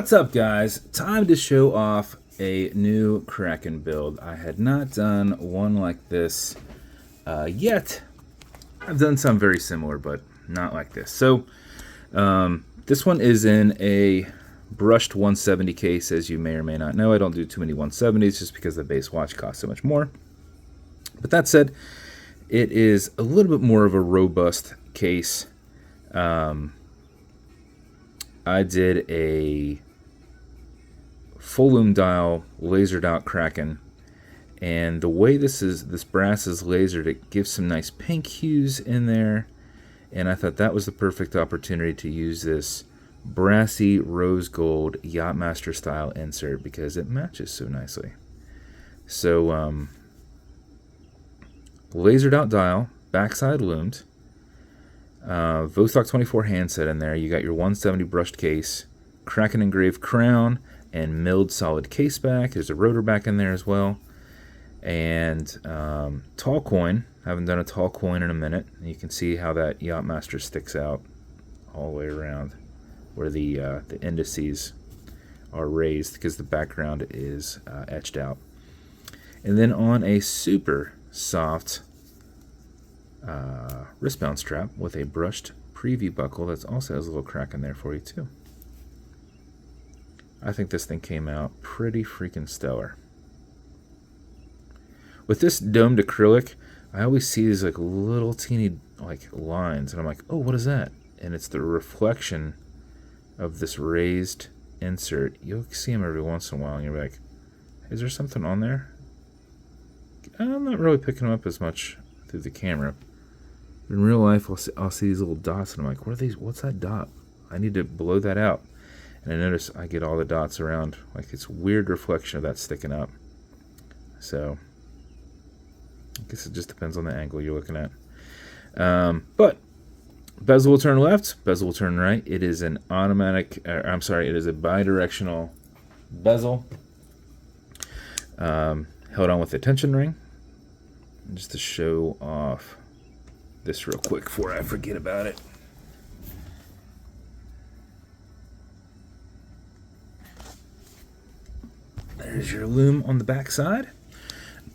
What's up, guys? Time to show off a new Kraken build. I had not done one like this yet. I've done some very similar, but not like this. So this one is in a brushed 170 case, as you may or may not know. I don't do too many 170s just because the base watch costs so much more. But that said, it is a little bit more of a robust case. I did a full lume dial lasered out Kraken, and the way this brass is lasered, it gives some nice pink hues in there, and I thought that was the perfect opportunity to use this brassy rose gold Yachtmaster style insert because it matches so nicely. So lasered out dial, backside loomed, Vostok 24 handset in there. You got your 170 brushed case, Kraken engraved crown, and milled solid caseback. There's a rotor back in there as well. And tall coin. I haven't done a tall coin in a minute. You can see how that Yachtmaster sticks out all the way around, where the indices are raised because the background is etched out. And then on a super soft wristband strap with a brushed preview buckle that also has a little crack in there for you too. I think this thing came out pretty freaking stellar. With this domed acrylic, I always see these like little teeny like lines, and I'm like, oh, what is that? And it's the reflection of this raised insert. You'll see them every once in a while, and you're like, is there something on there? I'm not really picking them up as much through the camera. In real life, I'll see these little dots, and I'm like, what are these? What's that dot? I need to blow that out. And I notice I get all the dots around, like it's weird reflection of that sticking up. So I guess it just depends on the angle you're looking at. But bezel will turn left, bezel will turn right. It is an automatic, it is a bi-directional bezel. Held on with a tension ring. Just to show off this real quick before I forget about it. There's your lume on the back side.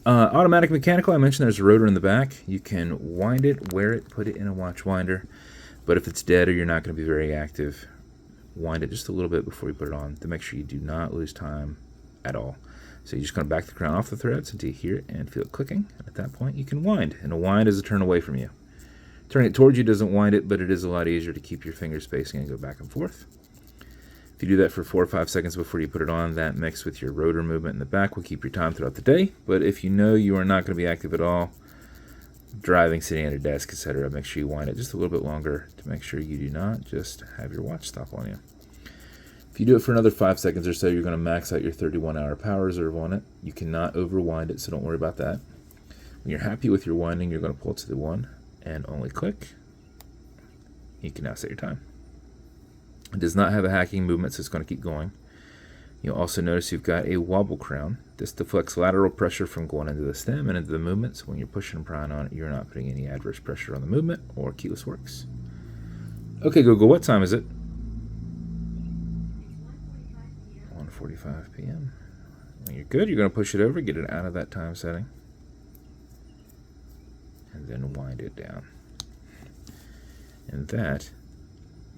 Automatic mechanical, I mentioned there's a rotor in the back. You can wind it, wear it, put it in a watch winder. But if it's dead or you're not going to be very active, wind it just a little bit before you put it on to make sure you do not lose time at all. So you're just going to back the crown off the threads until you hear it and feel it clicking. And at that point, you can wind. And a wind is a turn away from you. Turning it towards you doesn't wind it, but it is a lot easier to keep your finger spacing and go back and forth. If you do that for 4 or 5 seconds before you put it on, that mixed with your rotor movement in the back will keep your time throughout the day. But if you know you are not going to be active at all, driving, sitting at a desk, etc., make sure you wind it just a little bit longer to make sure you do not just have your watch stop on you. If you do it for another 5 seconds or so, you're going to max out your 31-hour power reserve on it. You cannot overwind it, so don't worry about that. When you're happy with your winding, you're going to pull it to the one and only click. You can now set your time. It does not have a hacking movement, so it's going to keep going. You'll also notice you've got a wobble crown. This deflects lateral pressure from going into the stem and into the movement, so when you're pushing and prying on it, you're not putting any adverse pressure on the movement, or keyless works. Okay, Google, what time is it? 1:45 p.m. When you're good, you're going to push it over, get it out of that time setting, and then wind it down. And that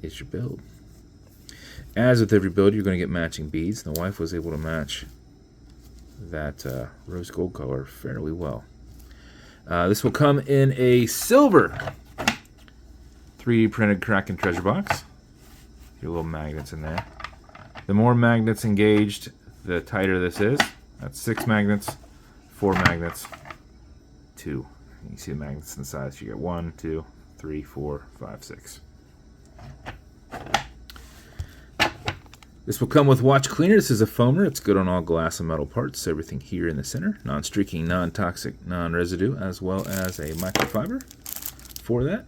is your build. As with every build, you're going to get matching beads. The wife was able to match that rose gold color fairly well. This will come in a silver 3D printed Kraken treasure box. Your little magnets in there. The more magnets engaged, the tighter this is. That's 6 magnets, 4 magnets, 2. You can see the magnets inside. So you get 1, 2, 3, 4, 5, 6. This will come with watch cleaner. This is a foamer. It's good on all glass and metal parts. Everything here in the center. Non-streaking, non-toxic, non-residue, as well as a microfiber for that.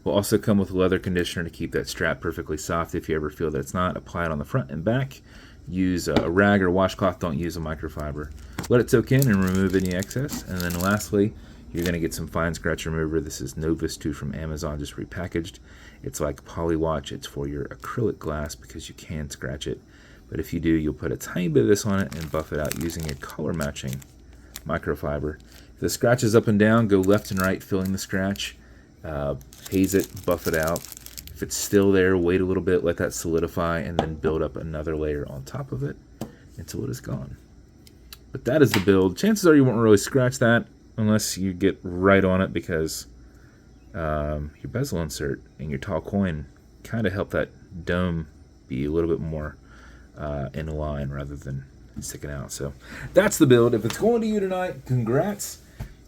Will also come with a leather conditioner to keep that strap perfectly soft. If you ever feel that it's not, apply it on the front and back. Use a rag or washcloth. Don't use a microfiber. Let it soak in and remove any excess. And then lastly, you're going to get some fine scratch remover. This is Novus 2 from Amazon, just repackaged. It's like Polywatch. It's for your acrylic glass because you can scratch it. But if you do, you'll put a tiny bit of this on it and buff it out using a color matching microfiber. If the scratch is up and down, go left and right filling the scratch. Haze it, buff it out. If it's still there, wait a little bit, let that solidify, and then build up another layer on top of it until it is gone. But that is the build. Chances are you won't really scratch that unless you get right on it, because your bezel insert and your tall coin kind of help that dome be a little bit more in line rather than sticking out. So that's the build. If it's going to you tonight, congrats.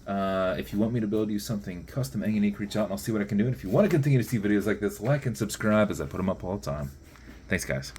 If you want me to build you something custom and unique, reach out and I'll see what I can do. And if you want to continue to see videos like this, like and subscribe, as I put them up all the time. Thanks, guys.